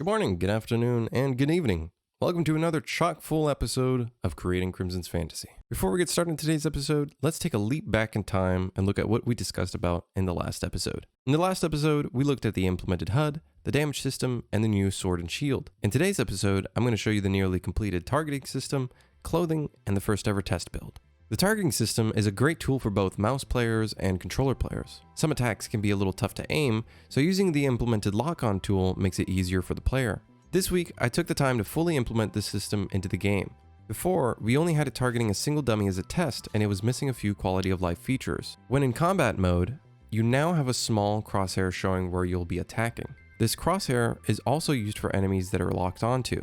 Good morning, good afternoon, and good evening. Welcome to another chock-full episode of Creating Crimson's Fantasy. Before we get started in today's episode, let's take a leap back in time and look at what we discussed about in the last episode. In the last episode, we looked at the implemented HUD, the damage system, and the new sword and shield. In today's episode, I'm going to show you the nearly completed targeting system, clothing, and the first ever test build. The targeting system is a great tool for both mouse players and controller players. Some attacks can be a little tough to aim, so using the implemented lock-on tool makes it easier for the player. This week, I took the time to fully implement this system into the game. Before, we only had it targeting a single dummy as a test, and it was missing a few quality of life features. When in combat mode, you now have a small crosshair showing where you'll be attacking. This crosshair is also used for enemies that are locked onto.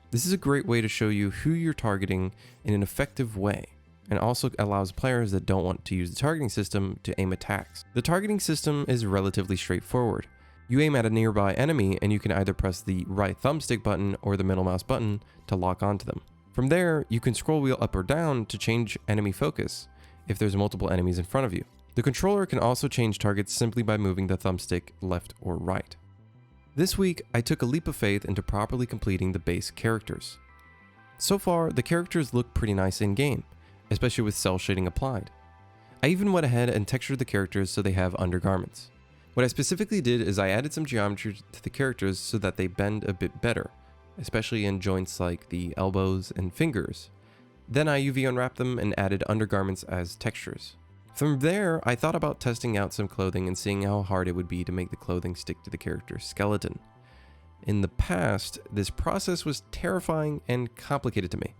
This is a great way to show you who you're targeting in an effective way, and also allows players that don't want to use the targeting system to aim attacks. The targeting system is relatively straightforward. You aim at a nearby enemy and you can either press the right thumbstick button or the middle mouse button to lock onto them. From there, you can scroll wheel up or down to change enemy focus if there's multiple enemies in front of you. The controller can also change targets simply by moving the thumbstick left or right. This week, I took a leap of faith into properly completing the base characters. So far, the characters look pretty nice in game, especially with cell shading applied. I even went ahead and textured the characters so they have undergarments. What I specifically did is I added some geometry to the characters so that they bend a bit better, especially in joints like the elbows and fingers. Then I UV unwrapped them and added undergarments as textures. From there, I thought about testing out some clothing and seeing how hard it would be to make the clothing stick to the character's skeleton. In the past, this process was terrifying and complicated to me.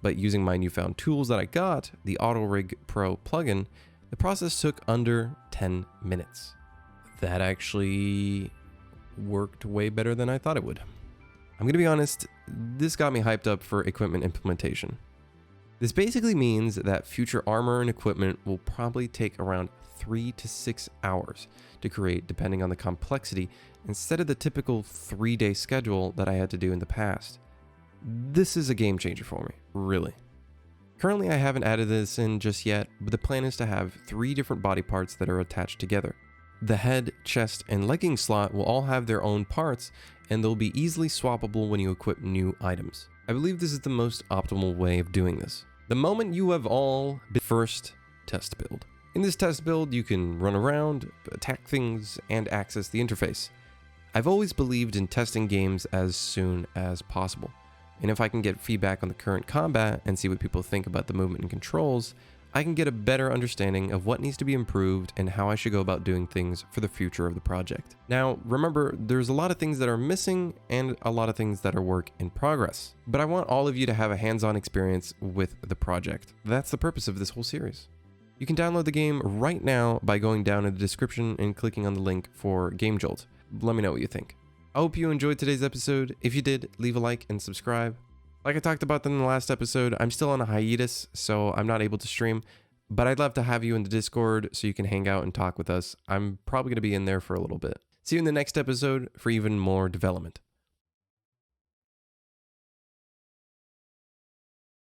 But using my newfound tools that I got, the AutoRig Pro plugin, the process took under 10 minutes. That actually worked way better than I thought it would. I'm gonna be honest, this got me hyped up for equipment implementation. This basically means that future armor and equipment will probably take around 3 to 6 hours to create depending on the complexity, instead of the typical 3-day schedule that I had to do in the past. This is a game changer for me, really. Currently, I haven't added this in just yet, but the plan is to have 3 different body parts that are attached together. The head, chest, and legging slot will all have their own parts, and they'll be easily swappable when you equip new items. I believe this is the most optimal way of doing this. The moment you have all the first test build. In this test build, you can run around, attack things, and access the interface. I've always believed in testing games as soon as possible. And if I can get feedback on the current combat and see what people think about the movement and controls, I can get a better understanding of what needs to be improved and how I should go about doing things for the future of the project. Now, remember, there's a lot of things that are missing and a lot of things that are work in progress. But I want all of you to have a hands-on experience with the project. That's the purpose of this whole series. You can download the game right now by going down in the description and clicking on the link for Game Jolt. Let me know what you think. I hope you enjoyed today's episode. If you did, leave a like and subscribe. Like I talked about in the last episode, I'm still on a hiatus, so I'm not able to stream, but I'd love to have you in the Discord so you can hang out and talk with us. I'm probably going to be in there for a little bit. See you in the next episode for even more development.